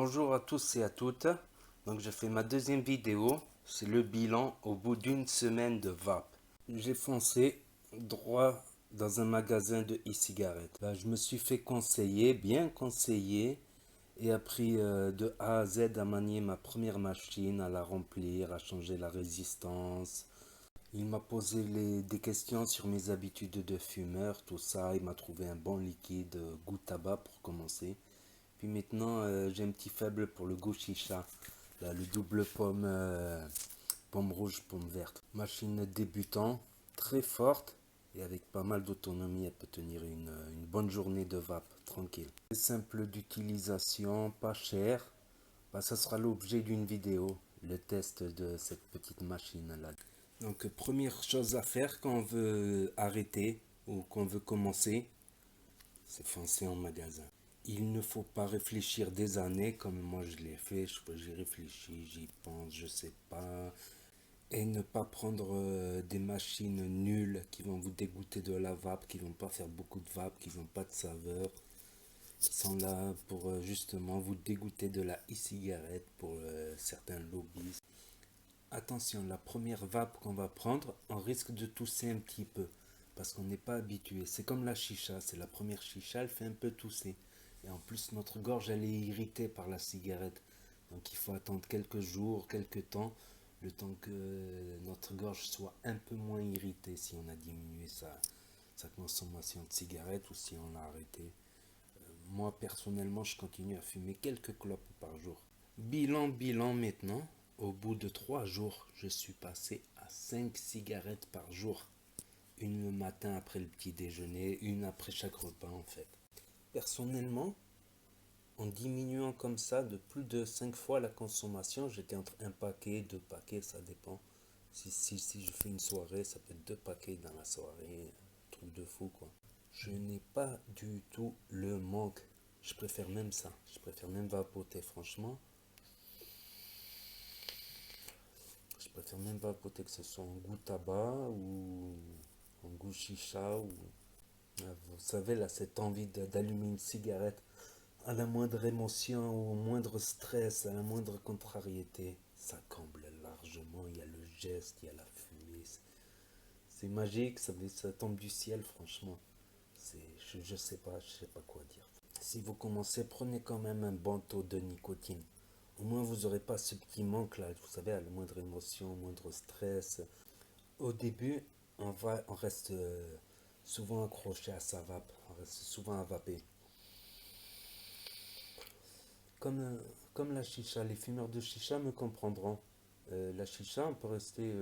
Bonjour à tous et à toutes. Donc je fais ma deuxième vidéo, c'est le bilan au bout d'une semaine de vape. J'ai foncé droit dans un magasin de e-cigarettes. Je me suis fait conseiller, bien conseiller, et appris de A à Z à manier ma première machine, à la remplir, à changer la résistance. Il m'a posé des questions sur mes habitudes de fumeur, tout ça. Il m'a trouvé un bon liquide, goût tabac pour commencer. Puis maintenant, j'ai un petit faible pour le goût chicha. Là, le double pomme, pomme rouge, pomme verte. Machine débutant, très forte et avec pas mal d'autonomie. Elle peut tenir une bonne journée de vape, tranquille. C'est simple d'utilisation, pas cher. Ça sera l'objet d'une vidéo, le test de cette petite machine là. Donc, première chose à faire quand on veut arrêter ou qu'on veut commencer, c'est foncer en magasin. Il ne faut pas réfléchir des années comme moi je l'ai fait. J'ai réfléchi, j'y pense, je sais pas. Et ne pas prendre des machines nulles qui vont vous dégoûter de la vape, qui vont pas faire beaucoup de vape, qui n'ont pas de saveur. Ils sont là pour justement vous dégoûter de la e-cigarette pour certains lobbies. Attention, la première vape qu'on va prendre, on risque de tousser un petit peu parce qu'on n'est pas habitué. C'est comme la chicha, c'est la première chicha, elle fait un peu tousser. Et en plus, notre gorge, elle est irritée par la cigarette. Donc il faut attendre quelques jours, quelques temps, le temps que notre gorge soit un peu moins irritée si on a diminué sa consommation de cigarettes ou si on l'a arrêté. Moi, personnellement, je continue à fumer quelques clopes par jour. Bilan maintenant. Au bout de 3 jours, je suis passé à 5 cigarettes par jour. Une le matin après le petit déjeuner, une après chaque repas en fait. Personnellement, en diminuant comme ça de plus de 5 fois la consommation, j'étais entre un paquet, 2 paquets, ça dépend. Si je fais une soirée, ça peut être 2 paquets dans la soirée, truc de fou quoi. Je n'ai pas du tout le manque. Je préfère même ça. Je préfère même vapoter franchement. Je préfère même vapoter que ce soit en goût tabac ou en goût chicha ou vous savez là cette envie d'allumer une cigarette à la moindre émotion ou au moindre stress, à la moindre contrariété, ça comble largement. Il y a le geste, il y a la fumée. C'est magique, ça tombe du ciel franchement. Je sais pas, je sais pas quoi dire. Si vous commencez, prenez quand même un bon taux de nicotine. Au moins vous n'aurez pas ce petit manque là, vous savez, à la moindre émotion, au moindre stress. Au début, on reste souvent accroché à sa vape, on reste souvent à vaper. Comme, euh, comme la chicha, les fumeurs de chicha me comprendront. La chicha, on peut rester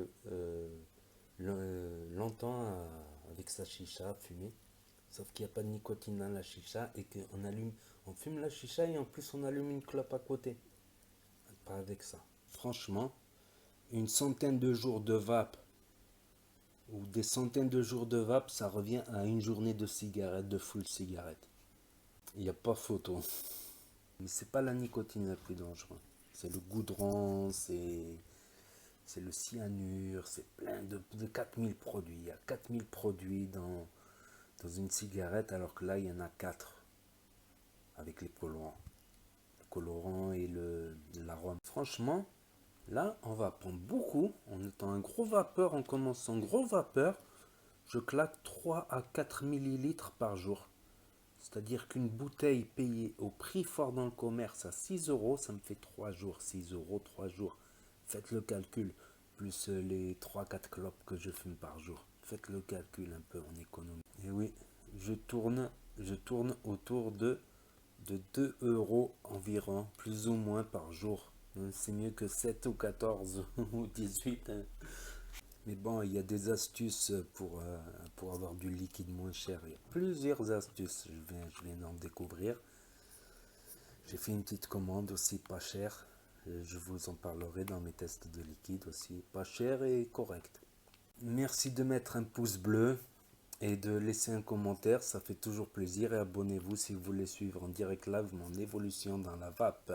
longtemps avec sa chicha, fumer. Sauf qu'il n'y a pas de nicotine dans la chicha et on fume la chicha et en plus on allume une clope à côté. Pas avec ça. Franchement, une centaine de jours de vape ou des centaines de jours de vape, ça revient à une journée de cigarette, de full cigarette. Il n'y a pas photo. Mais c'est pas la nicotine la plus dangereuse. C'est le goudron, c'est le cyanure, c'est plein de 4000 produits. Il y a 4000 produits dans une cigarette, alors que là, il y en a 4 avec les colorants. Le colorant et l'arôme. Franchement, là, on va prendre beaucoup. En étant un gros vapeur, on commence en gros vapeur. Je claque 3 à 4 millilitres par jour. C'est-à-dire qu'une bouteille payée au prix fort dans le commerce à 6 euros, ça me fait 3 jours. 6 euros, 3 jours. Faites le calcul. Plus les 3-4 clopes que je fume par jour. Faites le calcul un peu en économie. Et oui, je tourne autour de 2 euros environ, plus ou moins par jour. C'est mieux que 7 ou 14 ou 18. Hein. Mais bon, il y a des astuces pour avoir du liquide moins cher. Il y a plusieurs astuces, je viens d'en découvrir. J'ai fait une petite commande aussi pas chère. Je vous en parlerai dans mes tests de liquide aussi. Pas cher et correct. Merci de mettre un pouce bleu et de laisser un commentaire. Ça fait toujours plaisir. Et abonnez-vous si vous voulez suivre en direct live mon évolution dans la vape.